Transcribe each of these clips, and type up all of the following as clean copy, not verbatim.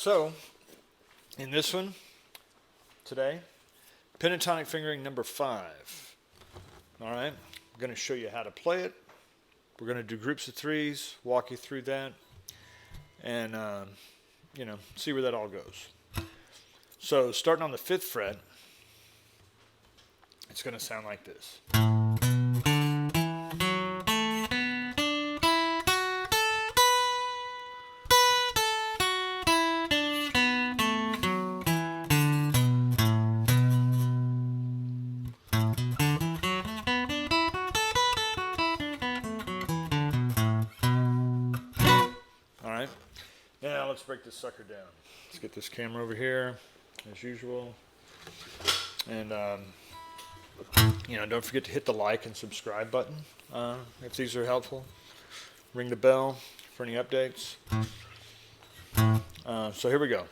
So, in this one, today, pentatonic fingering number 5. All right, I'm going to show you how to play it. We're going to do groups of threes, walk you through that, and, see where that all goes. So, starting on the 5th fret, it's going to sound like this. Now let's break this sucker down. Let's get this camera over here, as usual. And, don't forget to hit the like and subscribe button if these are helpful. Ring the bell for any updates. So here we go.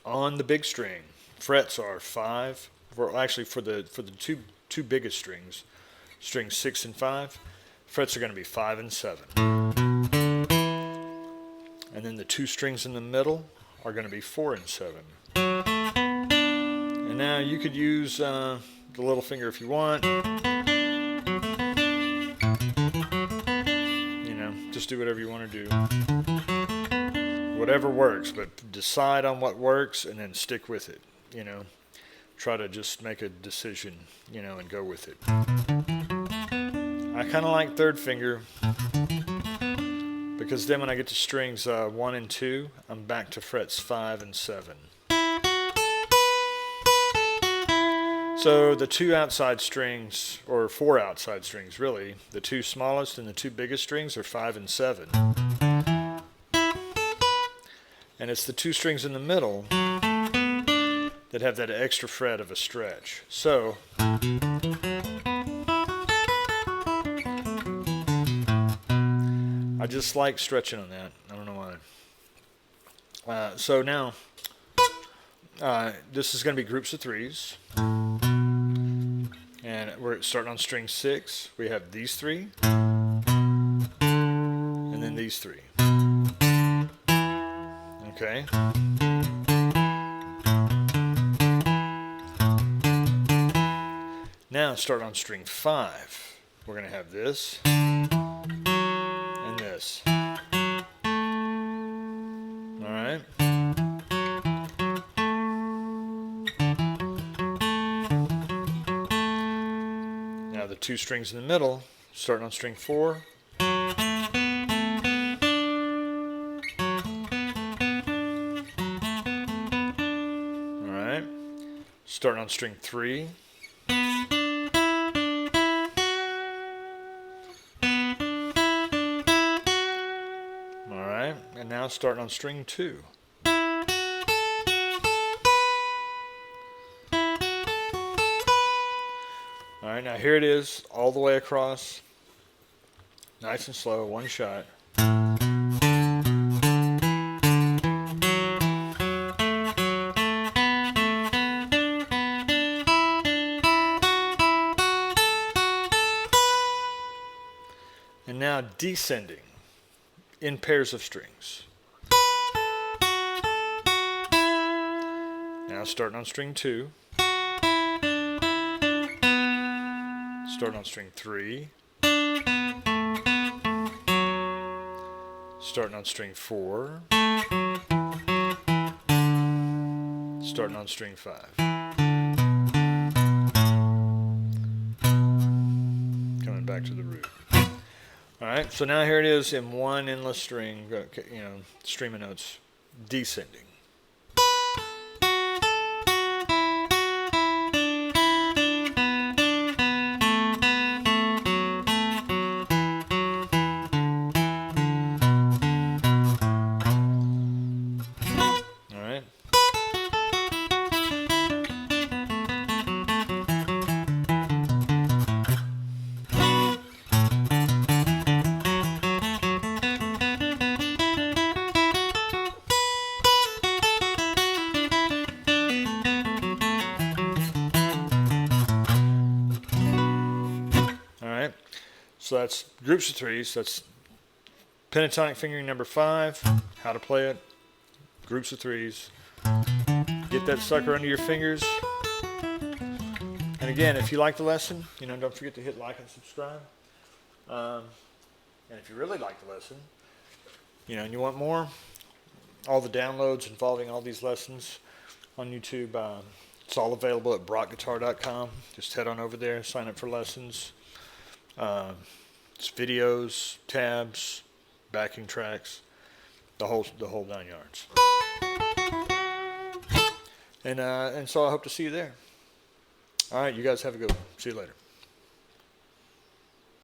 On the big string, frets are 5. Well, actually, for the two biggest strings, strings 6 and 5, frets are going to be 5 and 7. And then the 2 strings in the middle are going to be 4 and 7. And now you could use the little finger if you want. Just do whatever you want to do. Whatever works, but decide on what works and then stick with it. Try to just make a decision, and go with it. I kind of like 3rd finger, because then when I get to strings 1 and 2, I'm back to frets 5 and 7. So the 2 outside strings, or 4 outside strings really, the 2 smallest and the 2 biggest strings are 5 and 7. And it's the 2 strings in the middle that have that extra fret of a stretch. So I just like stretching on that. I don't know why. So now, this is going to be groups of threes. And we're starting on string 6. We have these 3. And then these 3. Okay. Now, start on string 5. We're going to have this. This. All right. Now the 2 strings in the middle, starting on string 4. All right. Starting on string 3. And now starting on string 2. Alright, now here it is, all the way across. Nice and slow, one shot. And now descending in pairs of strings. Now starting on string 2. Starting on string 3. Starting on string 4. Starting on string 5. Coming back to the root. Alright, so now here it is in one endless string, stream of notes, descending. Alright. So that's groups of threes. That's pentatonic fingering number 5, how to play it, groups of threes. Get that sucker under your fingers. And again, if you like the lesson, don't forget to hit like and subscribe. And if you really like the lesson, and you want more, all the downloads involving all these lessons on YouTube, it's all available at Brockguitar.com. Just head on over there, sign up for lessons. It's videos, tabs, backing tracks, the whole 9 yards. And so I hope to see you there. All right, you guys have a good one. See you later.